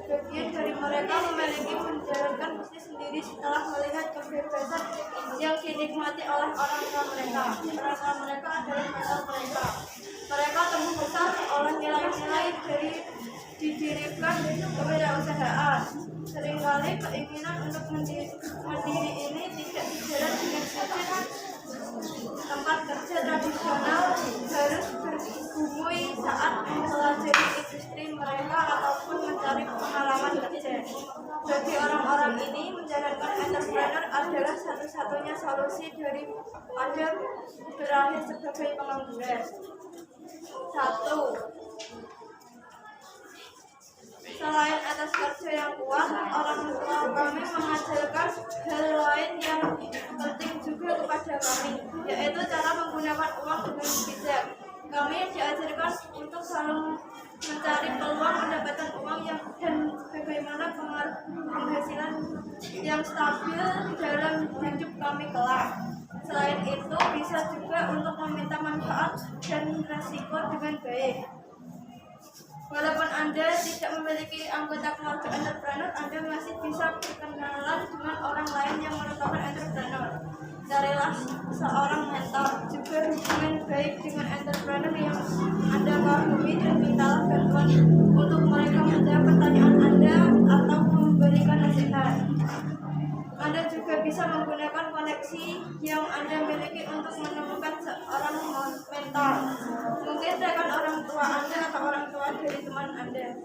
sebagian dari mereka memiliki menjalankan bisnis sendiri setelah melihat kebebasan yang dinikmati oleh orang tua mereka. Orang tua mereka adalah mentor mereka. Mereka tumbuh besar oleh nilai-nilai dari didirikan kewirausahaan. Seringkali keinginan untuk mandiri ini tidak sejalan dengan sistem tempat kerja tradisional harus bergumui saat mempelajari industri mereka ataupun mencari pengalaman kerja. Bagi orang-orang ini, menjalankan entrepreneur adalah satu-satunya solusi daripada berakhir sebagai pengangguran. 1. Selain atas kerja yang kuat, orang tua kami mengajarkan hal lain yang penting juga kepada kami, yaitu cara menggunakan uang dengan bijak. Kami diajarkan untuk selalu mencari peluang mendapatkan uang dan bagaimana penghasilan yang stabil dalam hidup kami kelak. Selain itu, bisa juga untuk meminta manfaat dan resiko dengan baik. Walaupun Anda tidak memiliki anggota keluarga entrepreneur, Anda masih bisa berkenalan dengan orang lain yang merupakan entrepreneur. Carilah seorang mentor, juga hubungan baik dengan entrepreneur yang Anda kagumi dan mintalah bantuan untuk mereka menjawab pertanyaan Anda atau memberikan nasihat. Anda juga bisa menggunakan koneksi yang Anda miliki untuk menemukan seorang mentor. Mungkin rekan orang tua Anda atau orang tua dari teman Anda.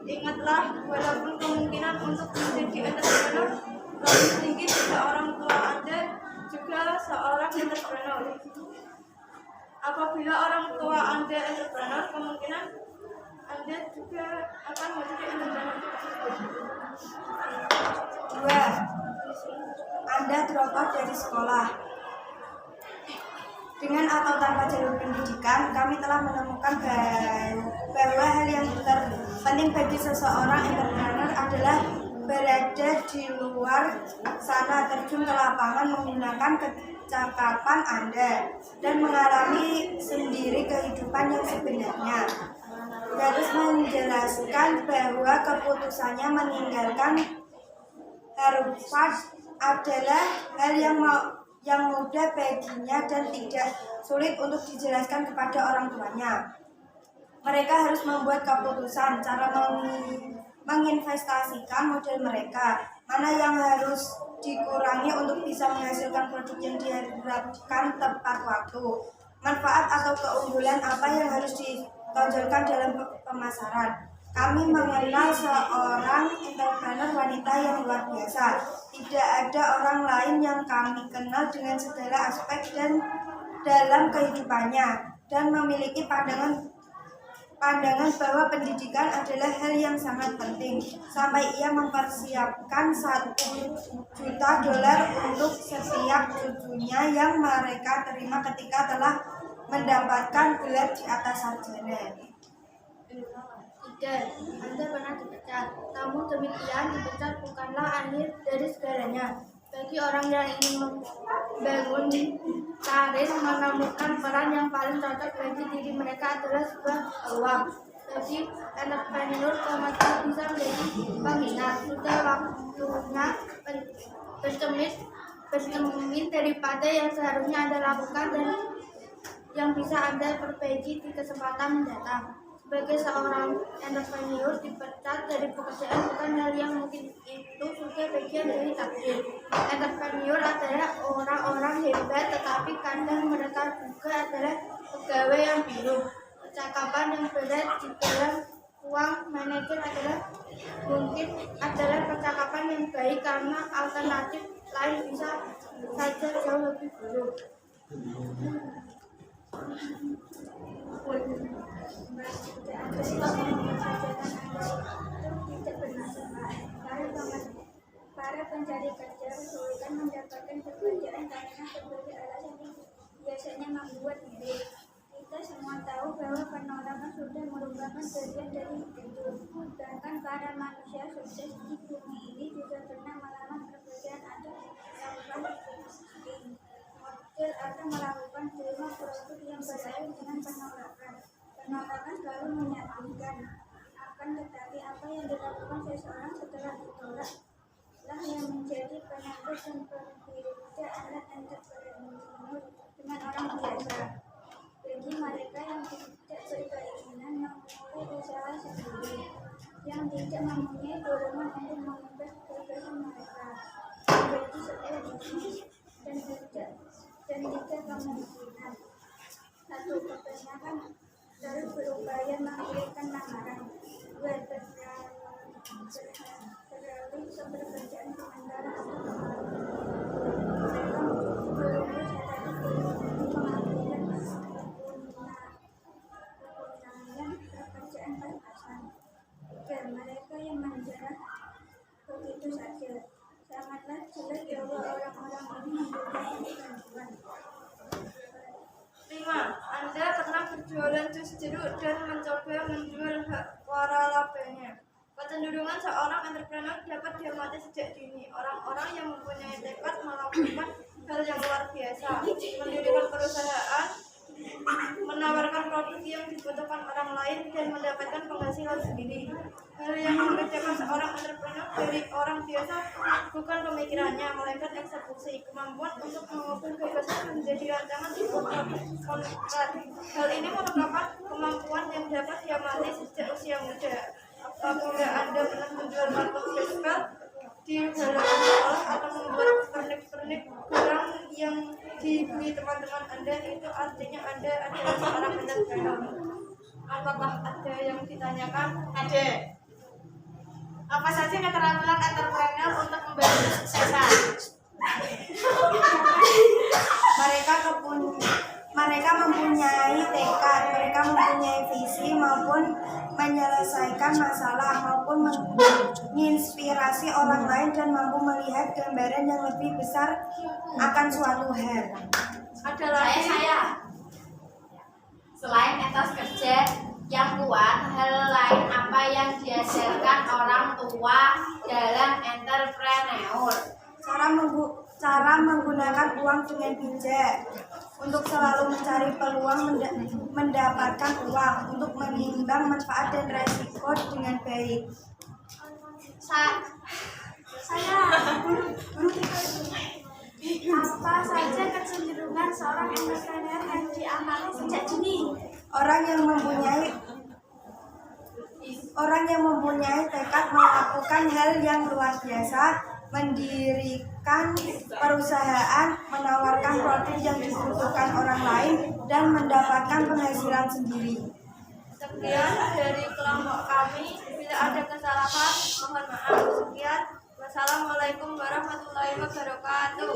Ingatlah, walaupun kemungkinan untuk menjadi entrepreneur lebih tinggi jika orang tua Anda juga seorang entrepreneur. Apabila orang tua Anda entrepreneur, kemungkinan Anda juga akan menjadi entrepreneur. 2. Anda drop out dari sekolah. Dengan atau tanpa jalur pendidikan, kami telah menemukan bahwa hal yang terpenting bagi seseorang entrepreneur adalah berada di luar sana, terjun ke lapangan menggunakan kecakapan Anda dan mengalami sendiri kehidupan yang sebenarnya. Harus menjelaskan bahwa keputusannya meninggalkan Harvard adalah hal yang mudah baginya dan tidak sulit untuk dijelaskan kepada orang tuanya. Mereka harus membuat keputusan cara menginvestasikan modal mereka, mana yang harus dikurangi untuk bisa menghasilkan produk yang diharapkan tepat waktu, manfaat atau keunggulan apa yang harus ditonjolkan dalam pemasaran. Kami mengenal seorang entrepreneur wanita yang luar biasa. Tidak ada orang lain yang kami kenal dengan segala aspek dan dalam kehidupannya dan memiliki pandangan bahwa pendidikan adalah hal yang sangat penting, sampai ia mempersiapkan $1 juta untuk setiap cucunya yang mereka terima ketika telah mendapatkan gelar di atas sarjana. 3. Anda pernah dipecat. Namun demikian, dipecat bukanlah akhir dari segalanya. Bagi orang yang ingin membangun karir, menemukan peran yang paling cocok bagi diri mereka adalah sebuah peluang. Bagi entrepreneur, pemasaran bisa menjadi pengingat. Sudah waktunya bercermin daripada yang seharusnya Anda lakukan dan yang bisa Anda perbaiki di kesempatan mendatang. Sebagai seorang entrepreneur, dipecat dari pekerjaan bukan hal yang mungkin, itu juga bagian dari takdir. Entrepreneur adalah orang-orang hebat, tetapi kadang mereka juga adalah pegawai yang bingung. Percakapan yang berat di dalam uang manajer adalah percakapan yang baik karena alternatif lain bisa saja jauh lebih buruk. Para pencari kerja kesulitan mendapatkan pekerjaan karena berbagai alasan yang biasanya membuat diri. Kita semua tahu bahwa penolakan sudah merupakan bagian dari hidup. Bahkan para manusia sukses di bumi ini juga pernah melamar pekerjaan atau melakukan model atau melakukan demo produk yang berakhir dengan penolakan. Penolakan selalu menyakitkan. Akan tetapi apa yang dilakukan seseorang setelah ditolak lah yang menjadi penentu dan pembeda anak entrepreneur dengan orang biasa. Bagi mereka yang tidak berkeinginan memulai usaha sendiri, yang tidak mempunyai dorongan untuk mengubah kegiatan mereka menjadi sebuah bisnis dan tidak kemungkinan satu kebanyakan terus berupaya mengirimkan lamaran, dua beralih ke pekerjaan sementara atau mereka belum sadari mengambilkan kegunaan pekerjaan pas-pasan. Dan mereka yang menjarah begitu saja. Sangatlah jelek bahwa orang-orang ini membutuhkan bantuan. 5. Anda pernah berjualan jus jeruk dan mencoba menjual waralabanya. Kecenderungan seorang entrepreneur dapat diamati sejak dini. Orang-orang yang mempunyai tekad melakukan hal yang luar biasa, mendirikan perusahaan, menawarkan produk yang dibutuhkan orang lain, dan mendapatkan penghasilan sendiri. Hal yang membedakan seorang entrepreneur dari orang biasa bukan pemikirannya, melainkan eksekusi, kemampuan untuk mengubah gagasan menjadi rancangan sebuah kontrak. Hal ini merupakan kemampuan yang dapat diamati sejak usia muda. Apabila Anda pernah menjual martabak gospel di halaman sekolah atau membuat pernik-pernik barang yang dibeli teman-teman Anda, itu artinya Anda adalah seorang entrepreneur. Apakah ada yang ditanyakan? Ada. Apa saja keterampilan entrepreneur untuk membantu kesuksesan? Mereka mempunyai tekad, mereka mempunyai visi maupun menyelesaikan masalah maupun menginspirasi orang lain dan mampu melihat gambaran yang lebih besar akan suatu hal. Ada lagi? Selain etos kerja yang kuat, hal lain apa yang diajarkan orang tua dalam entrepreneur? Cara menggunakan uang dengan bijak, untuk selalu mencari peluang mendapatkan uang, untuk menimbang manfaat dan resiko dengan baik. Apa saja kecenderungan seorang entrepreneur yang diamati sejak dini? Orang yang mempunyai tekad melakukan hal yang luar biasa, mendirikan perusahaan, menawarkan produk yang dibutuhkan orang lain, dan mendapatkan penghasilan sendiri. Sekian dari kelompok kami. Bila ada kesalahan, mohon maaf. Sekian. Wassalamualaikum warahmatullahi wabarakatuh.